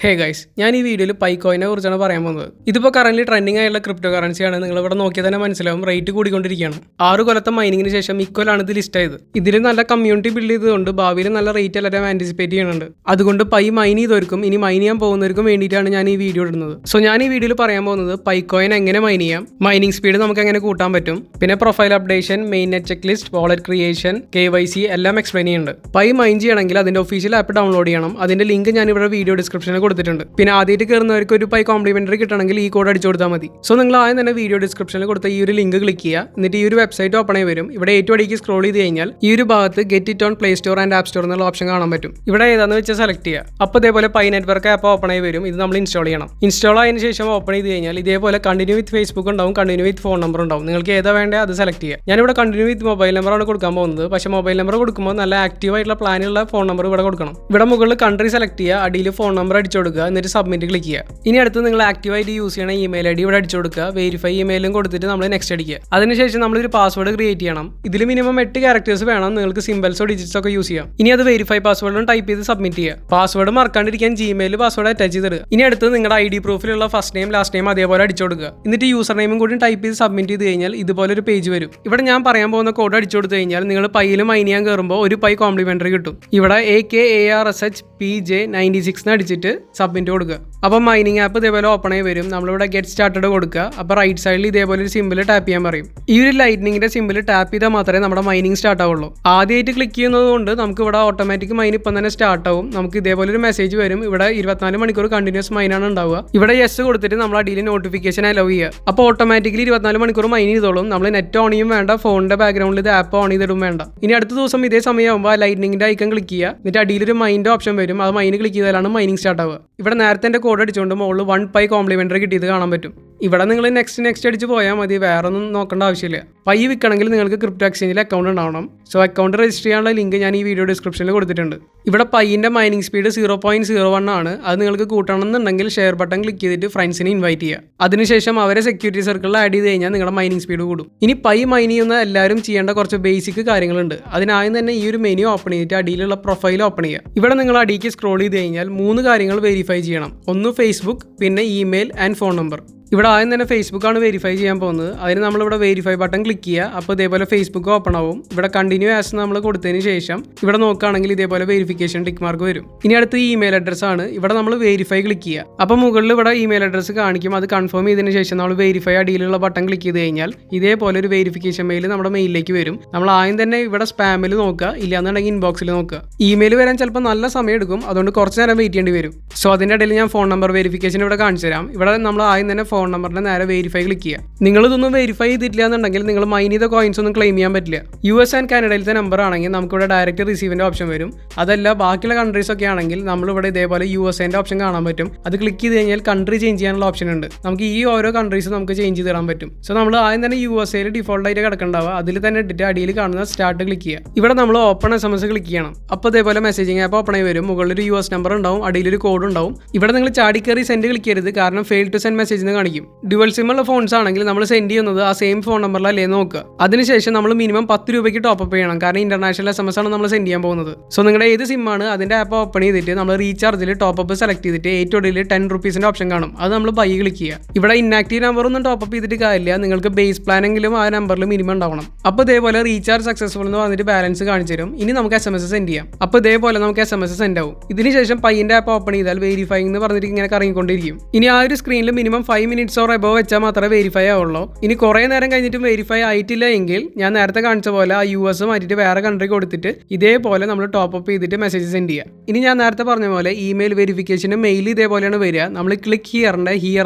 Hey guys, ഞാൻ ഈ വീഡിയോയിൽ പൈക്കോയിനെ കുറിച്ചാണ് പറയാൻ പോകുന്നത്. ഇതിപ്പോൾ കറന്റ് ട്രെൻഡിങ് ആയുള്ള ക്രിപ്റ്റോ കറൻസിയാണ്. നിങ്ങൾ ഇവിടെ നോക്കിയാൽ തന്നെ മനസ്സിലാവും, റേറ്റ് കൂടിക്കൊണ്ടിരിക്കുകയാണ്. 6 കൊല്ലത്തെ മൈനിങ്ങിന് ശേഷം ഇക്കൊല്ലാണ് ഇത് ലിസ്റ്റ് ആയത്. ഇതിൽ നല്ല കമ്മ്യൂണിറ്റി ബിൽഡ് ചെയ്തുകൊണ്ട് ഭാവിയിൽ നല്ല റേറ്റ് എല്ലാവരും ആന്റിസിപ്പേറ്റ് ചെയ്യുന്നുണ്ട്. അതുകൊണ്ട് പൈ മൈൻ ചെയ്തവർക്കും ഇനി മൈൻ ചെയ്യാൻ പോകുന്നവർക്കും വേണ്ടിയിട്ടാണ് ഞാൻ ഈ വീഡിയോ ഇടുന്നത്. സോ ഞാൻ ഈ വീഡിയോയിൽ പറയാൻ പോകുന്നത് പൈക്കോയിൻ എങ്ങനെ മൈൻ ചെയ്യാം, മൈനിങ് സ്പീഡ് നമുക്ക് എങ്ങനെ കൂട്ടാൻ പറ്റും, പിന്നെ profile updation, main net check list, wallet creation, KYC എല്ലാം എക്സ്പ്ലെയിൻ ചെയ്യുന്നുണ്ട്. പൈ മൈൻ ചെയ്യണമെങ്കിൽ അതിന്റെ ഒഫീഷ്യൽ ആപ്പ് ഡൗൺലോഡ് ചെയ്യണം. അതിന്റെ ലിങ്ക് ഞാൻ ഇവിടെ വീഡിയോ ഡിസ്ക്രിപ്ഷനിൽ കൊടുത്തിട്ടുണ്ട്. പിന്നെ ആദ്യമായിട്ട് കയറുന്നവർക്ക് ഒരു പൈ കോംപ്ലിമെന്ററി കിട്ടണമെങ്കിൽ ഈ കോഡ് അടിച്ചു കൊടുത്താൽ മതി. സോ നിങ്ങൾ ആദ്യം തന്നെ വീഡിയോ ഡിസ്ക്രിപ്ഷനിൽ കൊടുത്ത ഈ ഒരു ലിങ്ക് ക്ലിക്ക് ചെയ്യുക. എന്നിട്ട് ഈ ഒരു വെബ്സൈറ്റ് ഓപ്പൺ ആയി വരും. ഇവിടെ ഏറ്റവും അടിക്ക് സ്ക്രോൾ ചെയ്ത് കഴിഞ്ഞാൽ ഈ ഒരു ഭാഗത്ത് get it on play store and app store എന്നുള്ള ഓപ്ഷൻ കാണാൻ പറ്റും. ഇവിടെ ഏതാണെന്ന് വെച്ചാൽ സെലക്ട് ചെയ്യുക. അപ്പോൾ ഇതേപോലെ പൈ നെറ്റ്വർക്ക് ആപ്പ് ഓപ്പൺ ആയി വരും. ഇത് നമ്മൾ ഇൻസ്റ്റാൾ ചെയ്യണം. ഇൻസ്റ്റാൾ ആയതിനു ശേഷം ഓപ്പൺ ചെയ്ത് കഴിഞ്ഞാൽ ഇതേപോലെ കണ്ടിന്യൂ വിത്ത് ഫേസ്ബുക്ക് ഉണ്ടാവും, കണ്ടിന്യൂ വിത്ത് ഫോൺ നമ്പർ ഉണ്ടാവും. നിങ്ങൾക്ക് ഏതാ വേണ്ടത് അത് സെലക്ട് ചെയ്യുക. ഞാനിവിടെ കണ്ടിന്യൂ വിത്ത് മൊബൈൽ നമ്പറാണ് കൊടുക്കാൻ പോകുന്നത്. പക്ഷേ മൊബൈൽ നമ്പർ കൊടുക്കുമ്പോൾ നല്ല ആക്റ്റീവ് ആയിട്ടുള്ള പ്ലാനുള്ള ഫോൺ നമ്പർ ഇവിടെ കൊടുക്കണം. ഇവിടെ മുകളിൽ കൺട്രി സെലക്ട് ചെയ്യുക, അടിയിൽ ഫോൺ നമ്പർ അടിച്ചു കൊടുക്കുക, എന്നിട്ട് സബ്മിറ്റ് ക്ലിക്ക് ചെയ്യുക. ഇനി അടുത്ത് നിങ്ങൾ ആക്റ്റീവായിട്ട് യൂസ് ചെയ്യണ ഇമെയിൽ ID ഇവിടെ അടിച്ചു കൊടുക്കുക. വെരിഫൈ ഇമെയിലും കൊടുത്തിട്ട് നമ്മൾ നെക്സ്റ്റ് അടിക്കുക. അതിനുശേഷം നമ്മളൊരു പാസ്വേഡ് ക്രിയേറ്റ് ചെയ്യണം. ഇതിൽ മിനിമം 8 ക്യാരക്ടേഴ്സ് വേണം. നിങ്ങൾക്ക് സിംബൽസോ ഡിജിറ്റ്സോ ഒക്കെ യൂസ് ചെയ്യാം. ഇനി അത് വെരിഫൈ പാസ്വേഡും ടൈപ്പ് ചെയ്ത് സബ്മിറ്റ് ചെയ്യുക. പാസ്വേഡ് മറക്കാണ്ടിരിക്കാൻ Gmail പാസ്വേഡ് അറ്റാച്ച് ചെയ്തിടുക. ഇനി അടുത്ത് നിങ്ങളുടെ ID പ്രൂഫിലുള്ള ഫസ്റ്റ് നെയിം ലാസ്റ്റ് നെയിം അതേപോലെ അടിച്ചു കൊടുക്കുക. എന്നിട്ട് യൂസർ നെയിമും കൂടി ടൈപ്പ് ചെയ്ത് സബ്മിറ്റ് ചെയ്ത് കഴിഞ്ഞാൽ ഇതുപോലെ ഒരു പേജ് വരും. ഇവിടെ ഞാൻ പറയാൻ പോകുന്ന കോഡ് അടിച്ചു കൊടുത്തു കഴിഞ്ഞാൽ നിങ്ങൾ പൈയിൽ മൈൻ ചെയ്യാൻ കയറുമ്പോൾ ഒരു പൈ കോംപ്ലിമെന്ററി കിട്ടും. ഇവിടെ AKARSHPJ96 അടിച്ചിട്ട് സബ്മിറ്റ് കൊടുക്കുക. അപ്പം മൈനിങ് ആപ്പ് ഇതേപോലെ ഓപ്പൺ ആയി വരും. നമ്മളിവിടെ ഗെറ്റ് സ്റ്റാർട്ടഡ് കൊടുക്കുക. അപ്പോൾ റൈറ്റ് സൈഡിൽ ഇതേപോലെ ഒരു സിമ്പിൾ ടാപ്പ് ചെയ്യാൻ പറയും. ഈ ഒരു ലൈറ്റ്നിങ്ങിന്റെ സിമ്പിൾ ടാപ്പ് ചെയ്താൽ മാത്രമേ നമ്മുടെ മൈനിങ് സ്റ്റാർട്ട് ആവുള്ളൂ. ആദ്യമായിട്ട് ക്ലിക്ക് ചെയ്യുന്നത് കൊണ്ട് നമുക്ക് ഇവിടെ ഓട്ടോമാറ്റിക് മൈൻ ഇപ്പം തന്നെ സ്റ്റാർട്ട് ആവും. നമുക്ക് ഇതേപോലെ ഒരു മെസ്സേജ് വരും. ഇവിടെ 24 മണിക്കൂർ കണ്ടിന്യൂസ് മൈനാണ് ഉണ്ടാവുക. ഇവിടെ യെസ് കൊടുത്തിട്ട് നമ്മൾ അടിയിൽ നോട്ടിഫിക്കേഷൻ അലോ ചെയ്യുക. അപ്പോൾ ഓട്ടോമാറ്റിക്കലി 24 മണിക്കൂർ മൈൻ ചെയ്തോളും. നമ്മൾ നെറ്റ് ഓൺ ചെയ്യും വേണ്ട, ഫോണിന്റെ ബാക്ക്ഗ്രൗണ്ടിൽ ഇത് ആപ്പ് ഓൺ ചെയ്തിടും വേണ്ട. ഇനി അടുത്ത ദിവസം ഇതേ സമയമാകുമ്പോൾ ആ ലൈറ്റ്നിങ്ങിന്റെ ഐക്കൺ ക്ലിക്ക് ചെയ്യുക. എന്നിട്ട് അടിയിലൊരു മൈനിന്റെ ഓപ്ഷൻ വരും. അത് മൈൻ ക്ലിക്ക് ചെയ്താലാണ് മൈനിങ് സ്റ്റാർട്ട് ആവുക. ഇവിടെ നേരത്തെ എൻ്റെ കോഡ് അടിച്ചുകൊണ്ട് മുകളിൽ 1 പൈ കോംപ്ലിമെന്ററി കിട്ടിയത് കാണാൻ പറ്റും. ഇവിടെ നിങ്ങൾ നെക്സ്റ്റ് അടിച്ച് പോയാൽ മതി, വേറെ ഒന്നും നോക്കേണ്ട ആവശ്യമില്ല. പൈ വിൽക്കണമെങ്കിൽ നിങ്ങൾക്ക് ക്രിപ്റ്റോ എക്സ്ചേഞ്ചിൽ അക്കൗണ്ട് ഉണ്ടാവണം. സോ അക്കൗണ്ട് രജിസ്റ്റർ ചെയ്യാനുള്ള ലിങ്ക് ഞാൻ ഈ വീഡിയോ ഡിസ്ക്രിപ്ഷനിൽ കൊടുത്തിട്ടുണ്ട്. ഇവിടെ പൈൻ്റെ മൈനിങ് സ്പീഡ് 0.01 ആണ്. അത് നിങ്ങൾക്ക് കൂട്ടണമെന്നുണ്ടെങ്കിൽ ഷെയർ ബട്ടൺ ക്ലിക്ക് ചെയ്തിട്ട് ഫ്രണ്ട്സിനെ ഇൻവൈറ്റ് ചെയ്യുക. അതിനുശേഷം അവരെ സെക്യൂരിറ്റി സർക്കിളിൽ ആഡ് ചെയ്ത് കഴിഞ്ഞാൽ നിങ്ങളുടെ മൈനിങ് സ്പീഡ് കൂടും. ഇനി പൈ മൈൻ ചെയ്യുന്ന എല്ലാവരും ചെയ്യേണ്ട കുറച്ച് ബേസിക് കാര്യങ്ങളുണ്ട്. അതിനായും തന്നെ ഈ ഒരു മെനു ഓപ്പൺ ചെയ്തിട്ട് അടിയിലുള്ള പ്രൊഫൈൽ ഓപ്പൺ ചെയ്യുക. ഇവിടെ നിങ്ങൾ അടിയിലേക്ക് സ്ക്രോൾ ചെയ്ത് കഴിഞ്ഞാൽ 3 കാര്യങ്ങൾ വെരിഫൈ ചെയ്യണം. ഒന്ന് ഫേസ്ബുക്ക്, പിന്നെ ഇമെയിൽ ആൻഡ് ഫോൺ നമ്പർ. ഇവിടെ ആദ്യം തന്നെ ഫേസ്ബുക്കാണ് വെരിഫൈ ചെയ്യാൻ പോകുന്നത്. അതിന് നമ്മളിവിടെ വെരിഫൈ ബട്ടൺ ക്ലിക്ക് ചെയ്യുക. അപ്പോൾ ഇതേപോലെ ഫേസ്ബുക്ക് ഓപ്പൺ ആവും. ഇവിടെ കണ്ടിന്യൂ ആസ് നമ്മൾ കൊടുത്തതിന് ശേഷം ഇവിടെ നോക്കുകയാണെങ്കിൽ ഇതേപോലെ വെരിഫിക്കേഷൻ ടിക്ക് മാർക്ക് വരും. ഇനി അടുത്ത് ഇമെയിൽ അഡ്രസ് ആണ്. ഇവിടെ നമ്മൾ വെരിഫൈ ക്ലിക്ക് ചെയ്യുക. അപ്പോൾ മുകളിൽ ഇവിടെ ഇമെയിൽ അഡ്രസ് കാണിക്കും. അത് കൺഫേം ചെയ്തതിന് ശേഷം നമ്മൾ വെരിഫൈ അടിയിലുള്ള ബട്ടൺ ക്ലിക്ക് ചെയ്ത് കഴിഞ്ഞാൽ ഇതേപോലെ ഒരു വെരിഫിക്കേഷൻ മെയിൽ നമ്മുടെ മെയിലിലേക്ക് വരും. നമ്മൾ ആദ്യം തന്നെ ഇവിടെ സ്പാമിൽ നോക്കുക, ഇല്ലാന്നുണ്ടെങ്കിൽ ഇൻബോക്സിൽ നോക്കുക. ഇമെയിൽ വരാൻ ചിലപ്പോൾ നല്ല സമയം എടുക്കും. അതുകൊണ്ട് കുറച്ച് നേരം വെയിറ്റ് ചെയ്യേണ്ടി വരും. സോ അതിൻ്റെ ഇടയിൽ ഞാൻ ഫോൺ നമ്പർ വെരിഫിക്കേഷൻ ഇവിടെ കാണിച്ചു തരാം. ഇവിടെ നമ്മൾ ആദ്യം തന്നെ ഫോൺ നമ്പറിന്റെ നേരെ വെരിഫൈ ക്ലിക്ക് ചെയ്യുക. നിങ്ങൾ ഇതൊന്നും വെരിഫൈ ചെയ്തിട്ടില്ല എന്നുണ്ടെങ്കിൽ നിങ്ങൾ മൈൻ ചെയ്ത കോയിൻസ് ഒന്നും ക്ലെയിം ചെയ്യാൻ പറ്റില്ല. US ആൻഡ് കാനഡയിലത്തെ നമ്പർ ആണെങ്കിൽ നമുക്കിവിടെ ഡയറക്റ്റ് റിസീവിന്റെ ഓപ്ഷൻ വരും. അതല്ല ബാക്കിയുള്ള കൺട്രീസ് ഒക്കെ ആണെങ്കിൽ നമ്മളിവിടെ ഇതേപോലെ USA ഓപ്ഷൻ കാണാൻ പറ്റും. അത് ക്ലിക്ക് ചെയ്ത് കഴിഞ്ഞാൽ കൺട്രി ചേഞ്ച് ചെയ്യാനുള്ള ഓപ്ഷൻ ഉണ്ട്. നമുക്ക് ഈ ഓരോ കൺട്രീസ് നമുക്ക് ചേഞ്ച് ചെയ്ത് തരാൻ പറ്റും. സോ നമ്മൾ ആദ്യം തന്നെ USA ഡിഫോൾട്ട് ആയിട്ട് കിടക്കണ്ടാവുക. അതിൽ തന്നെ ഇട്ടിട്ട് അടിയിൽ കാണുന്ന സ്റ്റാർട്ട് ക്ലിക്ക് ചെയ്യുക. ഇവിടെ നമ്മൾ ഓപ്പൺ SMS ക്ലിക്ക് ചെയ്യണം. അപ്പോൾ ഇതേപോലെ മെസ്സേജിങ് ആപ്പ് ഓപ്പൺ ആയി വരും. മുകളിൽ ഒരു US നമ്പർ ഉണ്ടാവും, അടിയിലൊരു കോഡ് ഉണ്ടാവും. ഇവിടെ നിങ്ങൾ ചാടിക്കറി സെൻഡ് ക്ലിക്ക് ചെയ്യരുത്, കാരണം ഫെയിൽ ടു സെൻഡ് മെസ്സേജ് എന്ന് കാണിക്കും. ഡ്യുവൽ സിം ഉള്ള ഫോൺസ് ആണെങ്കിൽ നമ്മൾ സെൻഡ് ചെയ്യുന്നത് ആ സെയിം ഫോൺ നമ്പറിലല്ലേ നോക്കുക. അതിനുശേഷം നമ്മൾ മിനിമം 10 രൂപയ്ക്ക് ടോപ്പ് അപ്പ് ചെയ്യണം, കാരണം ഇന്റർനാഷണൽ SMS ആണ് നമ്മൾ സെൻഡ് ചെയ്യാൻ പോകുന്നത്. സോ നിങ്ങളുടെ ഏത് സിമ്മാണ് അതിന്റെ ആപ്പ് ഓപ്പൺ ചെയ്തിട്ട് നമ്മൾ റീചാർജിൽ ടോപ്പ് അപ്പ് സെലക്ട് ചെയ്തിട്ട് ഏറ്റവും ഇടയിൽ 10 റുപ്പീസിന്റെ ഓപ്ഷൻ കാണും. അത് നമ്മൾ ബൈ ക്ലിക്ക് ചെയ്യുക. ഇവിടെ ഇനാക്റ്റീവ് നമ്പർ ഒന്നും ടോപ്പ് അപ്പ് ചെയ്തിട്ട് കാര്യമില്ല, നിങ്ങൾക്ക് ബേസ് പ്ലാൻ എങ്കിലും ആ നമ്പറിൽ മിനിമം ഉണ്ടാവണം. അപ്പോൾ ഇതേപോലെ റീചാർജ് സക്സസ്ഫുൾ എന്ന് പറഞ്ഞിട്ട് ബാലൻസ് കാണിച്ചു തരും. ഇനി നമുക്ക് SMS സെൻഡ് ചെയ്യാം. അപ്പോൾ ഇതേപോലെ നമുക്ക് SMS സെൻഡ് ആവും. ഇതിനുശേഷം പൈൻ്റെ ആപ്പ് ഓപ്പൺ ചെയ്താൽ വെരിഫൈ എന്ന് പറഞ്ഞിട്ട് ഇങ്ങനെ കറങ്ങിക്കൊണ്ടിരിക്കും. ഇനി ആ ഒരു സ്ക്രീനിൽ മിനിമം 5 മിനിറ്റ്സ് ഓർ എബോ വെച്ചാൽ മാത്രമേ വെരിഫൈ ആവുള്ളൂ. ഇനി കുറേ നേരം കഴിഞ്ഞിട്ടും വെരിഫൈ ആയിട്ടില്ല എങ്കിൽ ഞാൻ നേരത്തെ കാണിച്ച പോലെ ആ US മാറ്റിയിട്ട് വേറെ കൺട്രി കൊടുത്തിട്ട് ഇതേപോലെ നമ്മൾ ടോപ്പ് അപ്പ് ചെയ്തിട്ട് മെസ്സേജ് സെൻഡ് ചെയ്യുക. ഇനി ഞാൻ നേരത്തെ പറഞ്ഞ പോലെ ഇമെയിൽ വെരിഫിക്കേഷന് മെയിൽ ഇതേപോലെയാണ് വരിക. നമ്മൾ ക്ലിക്ക് ഹിയർ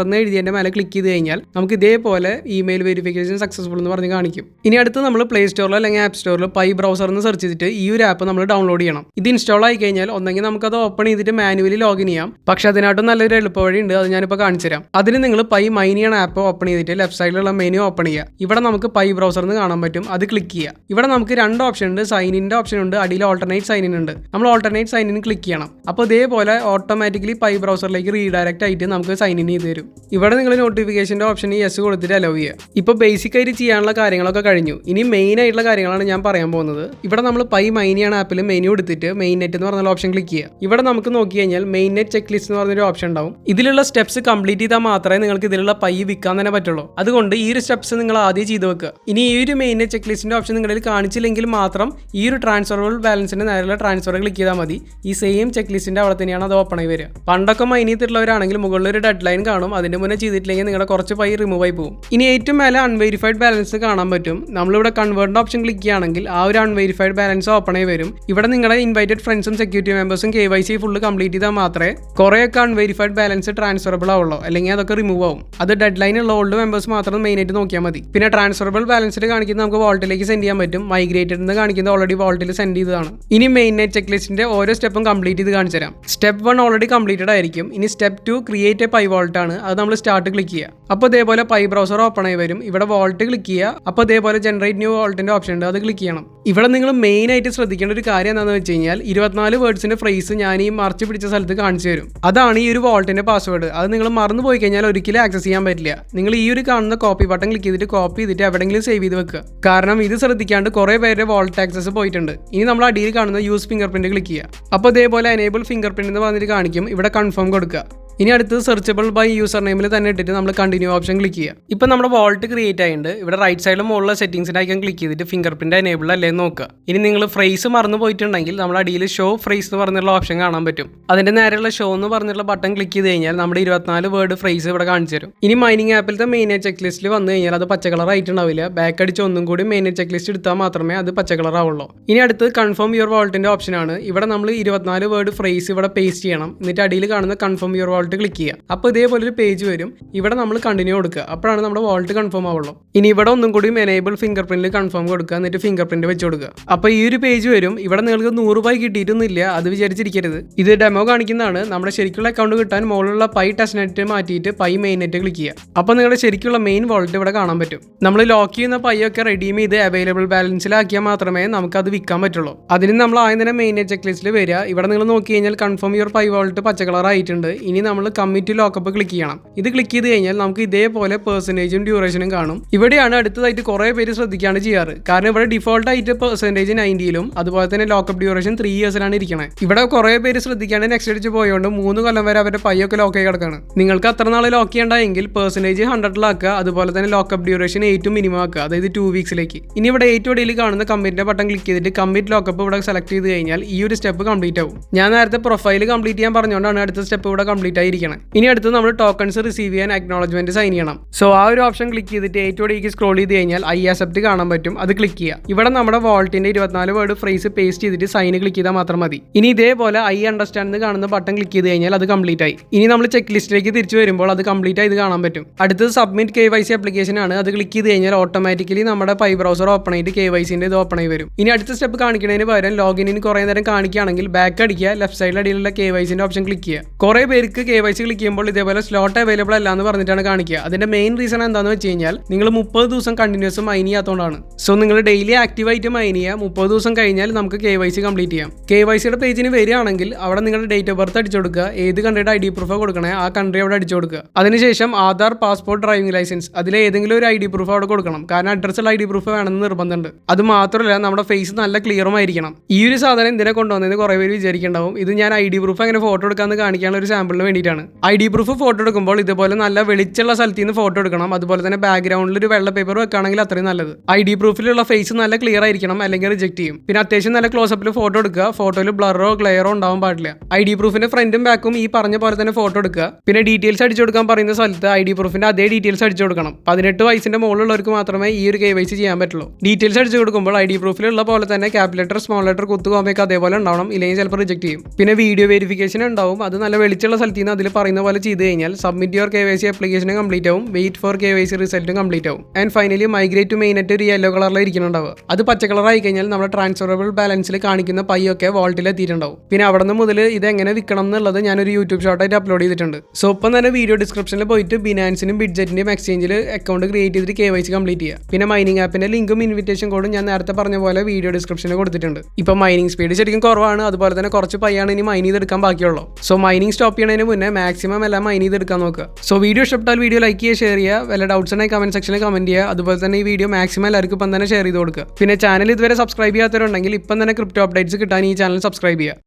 എന്ന് എഴുതിയതിൻ്റെ മേലെ ക്ലിക്ക് ചെയ്ത് കഴിഞ്ഞാൽ നമുക്ക് ഇതേപോലെ ഇമെയിൽ വെരിഫിക്കേഷൻ സക്സസ്ഫുൾ എന്ന് പറഞ്ഞ് കാണിക്കും. ഇനി അടുത്ത് നമ്മൾ പ്ലേ സ്റ്റോറിൽ അല്ലെങ്കിൽ ആപ്പ് സ്റ്റോറിൽ പൈ ബ്രൗസർ എന്ന് സെർച്ച് ചെയ്തിട്ട് ഈ ഒരു ആപ്പ് നമ്മൾ ഡൗൺലോഡ് ചെയ്യണം. ഇത് ഇൻസ്റ്റാൾ ആയി കഴിഞ്ഞാൽ ഒന്നെങ്കിൽ നമുക്കത് ഓപ്പൺ ചെയ്തിട്ട് മാനുവലി ലോഗിൻ ചെയ്യാം. പക്ഷെ അതിനായിട്ടും നല്ലൊരു എളുപ്പ വഴി ഉണ്ട്, അത് ഞാനിപ്പോൾ കാണിച്ചു തരാം. അതിന് നിങ്ങൾ പൈ മൈൻ ചെയ്യണ ആപ്പ് ഓപ്പൺ ചെയ്തിട്ട് ലെഫ്റ്റ് സൈഡിലുള്ള മെനു ഓപ്പൺ ചെയ്യുക. ഇവിടെ നമുക്ക് പൈ ബ്രൗസർ എന്ന് കാണാൻ പറ്റും, അത് ക്ലിക്ക് ചെയ്യുക. ഇവിടെ നമുക്ക് 2 ഓപ്ഷൻ ഉണ്ട്, സൈൻ ഇൻ്റെ ഓപ്ഷൻ ഉണ്ട്, അടിയിൽ ഓൾട്ടർനേറ്റ് സൈൻ ഇൻ ഉണ്ട്. നമ്മൾ ഓൾട്ടർനേറ്റ് സൈൻ ഇൻ ക്ലിക്ക് ചെയ്യണം. അപ്പോൾ ഇതേപോലെ ഓട്ടോമാറ്റിക്കലി പൈ ബ്രൗസറിലേക്ക് റീഡയറക്റ്റ് ആയിട്ട് നമുക്ക് സൈൻ ഇൻ ചെയ്ത് തരും. ഇവിടെ നിങ്ങൾ നോട്ടിഫിക്കേഷൻ്റെ ഓപ്ഷൻ യെസ് കൊടുത്തിട്ട് അലോ ചെയ്യുക. ഇപ്പോൾ ബേസിക് ആയിട്ട് ചെയ്യാനുള്ള കാര്യങ്ങളൊക്കെ കഴിഞ്ഞു. ഇനി മെയിൻ ആയിട്ടുള്ള കാര്യങ്ങളാണ് ഞാൻ പറയാൻ പോകുന്നത്. ഇവിടെ നമ്മൾ പൈ മൈൻ ചെയ്യണ ആപ്പിൽ മെനു എടുത്തിട്ട് മെയിൻ നെറ്റ് എന്ന് പറഞ്ഞ ഓപ്ഷൻ ക്ലിക്ക് ചെയ്യുക. ഇവിടെ നമുക്ക് നോക്കി കഴിഞ്ഞാൽ മെയിൻ നെറ്റ് ചെക്ക് ലിസ്റ്റ് എന്ന് പറഞ്ഞൊരു ഓപ്ഷൻ ഉണ്ടാവും. ഇതിലുള്ള സ്റ്റെപ്സ് കംപ്ലീറ്റ് ചെയ്താൽ മാത്രമേ നിങ്ങൾക്ക് ഇതിലുള്ള പൈ വിൽക്കാൻ തന്നെ പറ്റുള്ളൂ. അതുകൊണ്ട് ഈ ഒരു സ്റ്റെപ്സ് നിങ്ങൾ ആദ്യം ചെയ്ത് വെക്കുക. ഇനി ഈ ഒരു മെയിൻ നെറ്റ് ചെക്ക് ലിസ്റ്റിന്റെ ഓപ്ഷൻ നിങ്ങളിൽ കാണിച്ചില്ലെങ്കിൽ മാത്രം ഈ ഒരു ട്രാൻസ്ഫറബിൾ ബാലൻസിന്റെ നേരെയുള്ള ട്രാൻസ്ഫർ ക്ലിക്ക് ചെയ്താൽ മതി. ഈ സെയിം ചെക്ക് ലിസ്റ്റിന്റെ അവിടെ തന്നെയാണ് അത് ഓപ്പൺ ആയി വരിക. പണ്ടൊക്കെ മൈൻ ചെയ്തിട്ടുള്ളവരാണെങ്കിൽ മുകളിൽ ഒരു ഡെഡ് ലൈൻ കാണും, അതിന്റെ മുന്നേ ചെയ്തിട്ടില്ലെങ്കിൽ നിങ്ങളുടെ കുറച്ച് പൈ റിമൂവ് ആയി പോകും. ഇനി ഏറ്റവും മേലെ അൺവെരിഫൈഡ് ബാലൻസ് കാണാൻ പറ്റും. നമ്മളിവിടെ കൺവേർട്ട് ഓപ്ഷൻ ക്ലിക്ക് ചെയ്യുകയാണെങ്കിൽ ആ ഒരു അൺവെരിഫൈഡ് ബാലൻസ് ഓപ്പൺ ആയി വരും. ഇവിടെ നിങ്ങളുടെ ഇൻവൈറ്റഡ് ഫ്രണ്ട്സും സെക്യൂരിറ്റി മെമ്പേഴ്സും KYC ഫുള്ള് കംപ്ലീറ്റ് ചെയ്താൽ മാത്രമേ കുറേയൊക്കെ അൺവെരിഫൈഡ് ബാലൻസ് ട്രാൻസ്ഫറബിൾ ആവുള്ളൂ, അല്ലെങ്കിൽ അതൊക്കെ റിമൂവ് ആവും. അത് ഡെഡ് ലൈൻ ഉള്ള ഓൾഡ് മെമ്പേഴ്സ് മാത്രം മെയിനായിട്ട് നോക്കിയാൽ മതി. പിന്നെ ട്രാൻസ്ഫറബിൾ ബാലൻസിൽ കാണിക്കുന്നത് നമുക്ക് വാൾട്ടിലേക്ക് സെൻഡ് ചെയ്യാൻ പറ്റും. മൈഗ്രേറ്റഡ് എന്ന് കാണിക്കുന്നത് ഓൾറെഡി വാൾട്ടിൽ സെൻഡ് ചെയ്തതാണ്. ഇനി മെയിൻ നെറ്റ് ചെക്ക് ലിസ്റ്റിന്റെ ഓരോ സ്റ്റെപ്പും കംപ്ലീറ്റ് ചെയ്ത് കാണിച്ചു തരാം. സ്റ്റെപ്പ് 1 ഓൾറെഡി കംപ്ലീറ്റഡ് ആയിരിക്കും. ഇനി step 2 create a pi wallet ആണ്. അത് നമ്മൾ സ്റ്റാർട്ട് ക്ലിക്ക് ചെയ്യുക. അപ്പോൾ ഇതേപോലെ പൈ ബ്രൗസർ ഓപ്പൺ ആയി വരും. ഇവിടെ വാൾട്ട് ക്ലിക്ക് ചെയ്യുക. അപ്പോൾ ഇതേപോലെ ജനറേറ്റ് ന്യൂ വാൾട്ടിന്റെ ഓപ്ഷൻ ഉണ്ട്, അത് ക്ലിക്ക് ചെയ്യണം. ഇവിടെ നിങ്ങൾ മെയിൻ ആയിട്ട് ശ്രദ്ധിക്കേണ്ട ഒരു കാര്യം എന്താണെന്ന് വെച്ച് കഴിഞ്ഞാൽ 24 വേർഡ്സിന്റെ ഫ്രേസ് ഞാൻ ഈ മറച്ച് പിടിച്ച സ്ഥലത്ത് കാണിച്ചു തരും. അതാണ് ഈ ഒരു വാൾട്ടിന്റെ പാസ്വേഡ്. അത് നിങ്ങൾ മറന്നു പോയി കഴിഞ്ഞാൽ ഒരിക്കലും ആക്സസ് ചെയ്യാൻ പറ്റില്ല. നിങ്ങൾ ഈ ഒരു കാണുന്ന കോപ്പി ബട്ടൺ ക്ലിക്ക് ചെയ്തിട്ട് കോപ്പി ചെയ്തിട്ട് എവിടെയെങ്കിലും സേവ് ചെയ്ത് വെക്കുക. കാരണം ഇത് ശ്രദ്ധിക്കാണ്ട് കുറേ പേരുടെ വാൾട്ട് ആക്സസ് പോയിട്ടുണ്ട്. ഇനി നമ്മൾ അടിയിൽ കാണുന്ന യൂസ് ഫിംഗർ പ്രിന്റ് ക്ലിക്ക് ചെയ്യുക. അപ്പോൾ ഇതേപോലെ എനേബിൾ ഫിംഗർ പ്രിന്റ് എന്ന് പറഞ്ഞിട്ട് കാണിക്കും. ഇവിടെ കൺഫേം കൊടുക്കുക. ഇനി അടുത്തത് സെർച്ചബിൾ ബൈ യൂസർ നെയിമിൽ തന്നെ ഇട്ടിട്ട് നമ്മൾ കണ്ടിന്യൂ ഓപ്ഷൻ ക്ലിക്ക് ചെയ്യുക. ഇപ്പോൾ നമ്മുടെ വാൾട്ട് ക്രിയേറ്റ് ആയിട്ടുണ്ട്. ഇവിടെ റൈറ്റ് സൈഡിൽ മുകളിലെ സെറ്റിംഗ്സിൻ്റെ ഐക്കൺ ക്ലിക്ക് ചെയ്തിട്ട് ഫിംഗർ പ്രിന്റ് എനേബിൾ അല്ലേ നോക്കുക. ഇനി നിങ്ങൾ ഫ്രേസ് മറന്നു പോയിട്ടുണ്ടെങ്കിൽ നമ്മുടെ അടിയിൽ ഷോ ഫ്രേസ് എന്ന് പറഞ്ഞുള്ള ഓപ്ഷൻ കാണാൻ പറ്റും. അതിന്റെ നേരെയുള്ള ഷോ എന്ന് പറഞ്ഞുള്ള ബട്ടൺ ക്ലിക്ക് ചെയ്ത് കഴിഞ്ഞാൽ നമ്മുടെ 24 വേർഡ് ഫ്രേസ് ഇവിടെ കാണിച്ചു തരും. ഇനി മൈനിങ് ആപ്പിലത്തെ മെയിൻ ചെക്ക് ലിസ്റ്റിൽ വന്നു കഴിഞ്ഞാൽ അത് പച്ച കളർ ആയിട്ടുണ്ടാവില്ല. ബാക്ക് അടിച്ച് ഒന്നും കൂടി മെയിൻ ചെക്ക് ലിസ്റ്റ് എടുത്താൽ മാത്രമേ അത് പച്ച കളർ ആവുള്ളൂ. ഇനി അടുത്ത് കൺഫേം യുവർ വാൾട്ടിന്റെ ഓപ്ഷൻ ആണ്. ഇവിടെ നമ്മൾ 24 വേർഡ് ഫ്രേസ് ഇവിടെ പേസ്റ്റ് ചെയ്യണം. എന്നിട്ട് അടിയിൽ കാണുന്ന കൺഫേം യുവർ വാൾട്ട് ക്ലിക്ക് ചെയ്യുക. അപ്പോൾ ഇതേപോലെ ഒരു പേജ് വരും. ഇവിടെ നമ്മൾ കണ്ടിന്യൂ കൊടുക്കുക. അപ്പോഴാണ് നമ്മുടെ വാൾട്ട് കൺഫേം ആവുള്ളൂ. ഇനി ഇവിടെ ഒന്നും കൂടി എനേബിൾ ഫിംഗർ പ്രിന്റിൽ കൺഫേം കൊടുക്കുക. എന്നിട്ട് ഫിംഗർ പ്രിന്റ് വെച്ച് കൊടുക്കുക. അപ്പോൾ ഈ ഒരു പേജ് വരും. ഇവിടെ നിങ്ങൾക്ക് 100 രൂപ കിട്ടിയിട്ടൊന്നുമില്ല, അത് വിചാരിച്ചിരിക്കരുത്. ഇത് ഡെമോ കാണിക്കുന്നതാണ്. നമ്മുടെ ശരിക്കുള്ള അക്കൗണ്ട് കിട്ടാൻ മുകളിലുള്ള പൈ ടെസ്റ്റ് നെറ്റ് മാറ്റിയിട്ട് പൈ മെയിൻ നെറ്റ് ക്ലിക്ക് ചെയ്യുക. അപ്പോൾ നിങ്ങളുടെ ശരിക്കുള്ള മെയിൻ വാൾട്ട് ഇവിടെ കാണാൻ പറ്റും. നമ്മൾ ലോക്ക് ചെയ്യുന്ന പൈ ഒക്കെ റെഡീം ചെയ്ത് അവൈലബിൾ ബാലൻസിലാക്കിയാൽ മാത്രമേ നമുക്ക് അത് വിൽക്കാൻ പറ്റുള്ളൂ. അതിന് നമ്മൾ ആദ്യം തന്നെ മെയിൻ നെറ്റ് ചെക്ക് ലിസ്റ്റിൽ വരിക. ഇവിടെ നിങ്ങൾ നോക്കി കഴിഞ്ഞാൽ കൺഫേം യുവർ പൈ വാൾട്ട് പച്ച കളർ ആയിട്ടുണ്ട്. ഇനി നമ്മൾ കമ്മിറ്റ് ലോക്കപ്പ് ക്ലിക്ക് ചെയ്യണം. ഇത് ക്ലിക്ക് ചെയ്ത് കഴിഞ്ഞാൽ നമുക്ക് ഇതേപോലെ പെർസെന്റേജും ഡ്യൂറേഷനും കാണും. ഇവിടെയാണ് അടുത്തതായിട്ട് കുറേ പേര് ശ്രദ്ധിക്കാണ്ട് ചെയ്യാറ്. കാരണം ഇവിടെ ഡിഫോൾട്ട് ആയിട്ട് പെർസെന്റേജ് 90ലും അതുപോലെ തന്നെ ലോക്കപ്പ് ഡ്യൂറേഷൻ 3 ഇയേഴ്സിലാണ് ഇരിക്കുന്നത്. ഇവിടെ കുറേ പേര് ശ്രദ്ധിക്കാണ്ട് നെക്സ്റ്റ് അടിച്ച് പോയതുകൊണ്ട് 3 കൊല്ലം വരെ അവരുടെ പൈയൊക്കെ ലോക്ക് ആയി കിടക്കാണ്. നിങ്ങൾക്ക് അത്ര നാൾ ലോക്ക് ചെയ്യണ്ടെങ്കിൽ പെർസെന്റേജ് 100ലാക്കുക. അതുപോലെ തന്നെ ലോക്കപ്പ് ഡ്യൂറേഷൻ 8 മിനിമം ആക്കുക, അതായത് 2 വീക്സിലേക്ക്. ഇനി ഇവിടെ 8 ഇടയിൽ കാണുന്ന കമ്മിറ്റിന്റെ ബട്ടൺ ക്ലിക്ക് ചെയ്തിട്ട് കമ്മിറ്റ് ലോക്കപ്പ് ഇവിടെ സെലക്ട് ചെയ്ത് കഴിഞ്ഞാൽ ഈ ഒരു സ്റ്റെപ്പ് കംപ്ലീറ്റ് ആവും. ഞാൻ നേരത്തെ പ്രൊഫൈൽ കംപ്ലീറ്റ് ചെയ്യാൻ പറഞ്ഞുകൊണ്ടാണ് അടുത്ത സ്റ്റെപ്പ് ഇവിടെ കംപ്ലീറ്റ് ആയിരിക്കണം. ഇനി അടുത്ത് നമ്മൾ ടോക്കൺസ് റിസീവ് ചെയ്യാൻ അക്നോളജ്മെന്റ് സൈൻ ചെയ്യണം. സോ ആ ഒരു ഓപ്ഷൻ ക്ലിക്ക് ചെയ്തിട്ട് ഏറ്റവും സ്ക്രോൾ ചെയ്ത് കഴിഞ്ഞാൽ ഐ അക്സെപ്റ്റ് കാണാൻ പറ്റും, അത് ക്ലിക്ക് ചെയ്യുക. ഇവിടെ നമ്മുടെ വാൾട്ടിന്റെ 24 വേർഡ് ഫ്രേസ് പേസ്റ്റ് ചെയ്തിട്ട് സൈൻ ക്ലിക്ക് ചെയ്താൽ മാത്രം മതി. ഇനി ഇതേപോലെ ഐ അണ്ടർസ്റ്റാൻഡ് കാണുന്ന ബട്ടൺ ക്ലിക്ക് ചെയ്ത് കഴിഞ്ഞാൽ അത് കംപ്ലീറ്റ് ആയി. ഇനി നമ്മൾ ചെക്ക് ലിസ്റ്റിലേക്ക് തിരിച്ചു വരുമ്പോൾ അത് കംപ്ലീറ്റ് ആയി കാണാൻ പറ്റും. അടുത്തത് സബ്മിറ്റ് KYC ആപ്ലിക്കേഷൻ ആണ്. അത് ക്ലിക്ക് ചെയ്ത് കഴിഞ്ഞാൽ ഓട്ടോമാറ്റിക്കലി നമ്മുടെ പൈ ബ്രൗസർ ഓപ്പൺ ആയിട്ട് KYCന്റെ ഇത് ഓപ്പൺ ആയി വരും. ഇനി അടുത്ത സ്റ്റെപ്പ് കാണിക്കുന്നതിന് പകരം ലോഗിനിന് കുറേ നേരം കാണിക്കുകയാണെങ്കിൽ ബാക്ക് അടിക്കുക, ലെഫ്റ്റ് സൈഡിൽ അടിയിലുള്ള KYCന്റെ ഓപ്ഷൻ ക്ലിക്ക് ചെയ്യുക. കുറേ പേർക്ക് KYC ക്ലിക്ക് ചെയ്യുമ്പോൾ ഇതേപോലെ സ്ലോട്ട് അവൈലബിൾ അല്ല എന്ന് പറഞ്ഞിട്ടാണ് കാണിക്കുക. അതിന്റെ മെയിൻ റീസൺ എന്താണെന്ന് വെച്ച് കഴിഞ്ഞാൽ നിങ്ങൾ 30 ദിവസം കണ്ടിന്യൂസ് മൈൻ ചെയ്യാത്തതുകൊണ്ടാണ്. സോ നിങ്ങൾ ഡെയിലി ആക്റ്റീവായിട്ട് മൈൻ ചെയ്യുക. 30 ദിവസം കഴിഞ്ഞാൽ നമുക്ക് KYC കംപ്ലീറ്റ് ചെയ്യാം. KYCയുടെ പേജിന് വരികയാണെങ്കിൽ അവിടെ നിങ്ങളുടെ ഡേറ്റ് ഓഫ് ബർത്ത് അടിച്ചു കൊടുക്കുക. ഏത് കൺട്രിയുടെ ID പ്രൂഫ് കൊടുക്കണേ ആ കൺട്രി അവിടെ അടിച്ചു കൊടുക്കുക. അതിനുശേഷം ആധാർ, പാസ്പോർട്ട്, ഡ്രൈവിംഗ് ലൈസൻസ് അതിൽ ഏതെങ്കിലും ഒരു ID പ്രൂഫ് അവിടെ കൊടുക്കണം. കാരണം അഡ്രസ്സുള്ള ID പ്രൂഫ് വേണമെന്ന് നിർബന്ധമുണ്ട്. അത് മാത്രമല്ല നമ്മുടെ ഫേസ് നല്ല ക്ലിയറും ആയിരിക്കണം. ഈ ഒരു സാധനം എന്തിനെ കൊണ്ടുവന്നതെന്ന് കുറേ പേര് വിചാരിക്കുന്നുണ്ടാവും. ഇത് ഞാൻ ID പ്രൂഫ് അങ്ങനെ ഫോട്ടോ എടുക്കാമെന്ന് കാണിക്കാനുള്ള ഒരു സാമ്പിളിന് വേണ്ടിയിട്ടാണ്. ID പ്രൂഫ് ഫോട്ടോ എടുക്കുമ്പോൾ ഇതുപോലെ നല്ല വെളിച്ചുള്ള സ്ഥലത്ത് നിന്ന് ഫോട്ടോ എടുക്കണം. അതുപോലെ തന്നെ ബാക്ക്ഗ്രൗണ്ടിൽ ഒരു വെള്ള പേപ്പർ വെക്കുകയാണെങ്കിൽ അത്രയും നല്ലത്. ID പ്രൂഫിലുള്ള ഫേസ് നല്ല ക്ലിയർ ആയിരിക്കണം, അല്ലെങ്കിൽ റിജക്ട് ചെയ്യും. പിന്നെ അത്യാവശ്യം നല്ല ക്ലോസപ്പിൽ ഫോട്ടോ എടുക്കുക. ഫോട്ടോയിൽ ബ്ലറോ ഗ്ലെയറോ ഉണ്ടാവാൻ പാടില്ല. ID പ്രൂഫിന്റെ ഫ്രണ്ടും ബാക്കും ഈ പറഞ്ഞ പോലെ തന്നെ ഫോട്ടോ എടുക്കുക. പിന്നെ ഡീറ്റെയിൽസ് അടിച്ചു കൊടുക്കാൻ പറയുന്ന സ്ഥലത്ത് ID പ്രൂഫിന്റെ അതേ ഡീറ്റെയിൽസ് അടിച്ചു കൊടുക്കണം. 18 വയസ്സിന്റെ മുകളിലുള്ളവർക്ക് മാത്രമേ ഈ ഒരു KYC ചെയ്യാൻ പറ്റുള്ളൂ. ഡീറ്റെയിൽസ് അടിച്ചു കൊടുക്കുമ്പോൾ ID പ്രൂഫിലുള്ള പോലെ തന്നെ ക്യാപിറ്റൽ ലെറ്റർ, സ്മോൾ ലെറ്റർ, കുത്തു കോമയൊക്കെ അതേപോലെ ഉണ്ടാവണം, ഇല്ലെങ്കിൽ ചിലപ്പോൾ റിജക്ട് ചെയ്യും. പിന്നെ വീഡിയോ വെരിഫിക്കേഷൻ ഉണ്ടാവും. അത് നല്ല വെളിച്ചുള്ള സ്ഥലത്ത് നിന്ന് അതിൽ പറയുന്ന പോലെ ചെയ്ത് കഴിഞ്ഞാൽ സബ്മിറ്റ് യുവർ KYC ആപ്ലിക്കേഷനും കംപ്ലീറ്റ് ആവും, വെയിറ്റ് ഫോർ KYC റിസൾട്ടും കംപ്ലീറ്റ് ആവും. And finally migrate to main ഒരു യെല്ലോ കളറിൽ ഇരിക്കുന്നുണ്ടാവുക. അത് പച്ച കളർ ആയി കഴിഞ്ഞാൽ നമ്മുടെ ട്രാൻസ്ഫറബിൾ ബാലൻസിൽ കാണിക്കുന്ന പൈയൊക്കെ വാൾട്ടിൽ എത്തിയിട്ടുണ്ടാവും. പിന്നെ അവിടെ നിന്ന് മുതൽ ഇത് എങ്ങനെ വിൽക്കണം എന്നുള്ളത് ഞാനൊരു യൂട്യൂബ് ഷോർട്ടായിട്ട് അപ്ലോഡ് ചെയ്തിട്ടുണ്ട്. സോ ഒപ്പം തന്നെ വീഡിയോ ഡിസ്ക്രിപ്ഷനിൽ പോയിട്ട് ബിനാൻസിനും ബിഡ്ജറ്റിന്റെയും എക്സ്ചേഞ്ചിൽ അക്കൗണ്ട് ക്രിയേറ്റ് ചെയ്തിട്ട് KYC കംപ്ലീറ്റ് ചെയ്യുക. പിന്നെ മൈനിങ് ആപ്പിന്റെ ലിങ്കും ഇൻവിറ്റേഷൻ കോഡും ഞാൻ നേരത്തെ പറഞ്ഞ പോലെ വീഡിയോ ഡിസ്ക്രിപ്ഷനിൽ കൊടുത്തിട്ടുണ്ട്. ഇപ്പോൾ മൈനിങ് സ്പീഡ് ശരിക്കും കുറവാണ്, അതുപോലെ തന്നെ കുറച്ച് പയ്യാണ് ഇനി മൈൻ ചെയ്തെടുക്കാൻ ബാക്കിയുള്ളൂ. സോ മൈനിങ് സ്റ്റോപ്പ് ചെയ്യുന്നതിന് മുന്നേ മാക്സിമം എല്ലാം മൈൻ ചെയ്തെടുക്കാൻ നോക്കുക. സോ വീഡിയോ ഇഷ്ടപ്പെട്ടാൽ വീഡിയോ ലൈക്ക് ചെയ്യുക, ഷെയർ ചെയ്യുക, വല്ല ഡൗട്ട്സ് ഉണ്ടെങ്കിൽ കമന്റ് സെക്ഷനിൽ കമന്റ് ചെയ്യുക. അതുപോലെ തന്നെ ഈ വീഡിയോ മാക്സിമം എല്ലാവർക്കും ഇപ്പം തന്നെ ഷെയർ ചെയ്ത് കൊടുക്കുക. പിന്നെ ചാനൽ ഇതുവരെ സബ്സ്ക്രൈബ് ചെയ്യാത്തവരുണ്ടെങ്കിൽ ഇപ്പം തന്നെ ക്രിപ്റ്റോ അപ്ഡേറ്റ്സ് കിട്ടാൻ ഈ ചാനൽ സബ്സ്ക്രൈബ് ചെയ്യുക.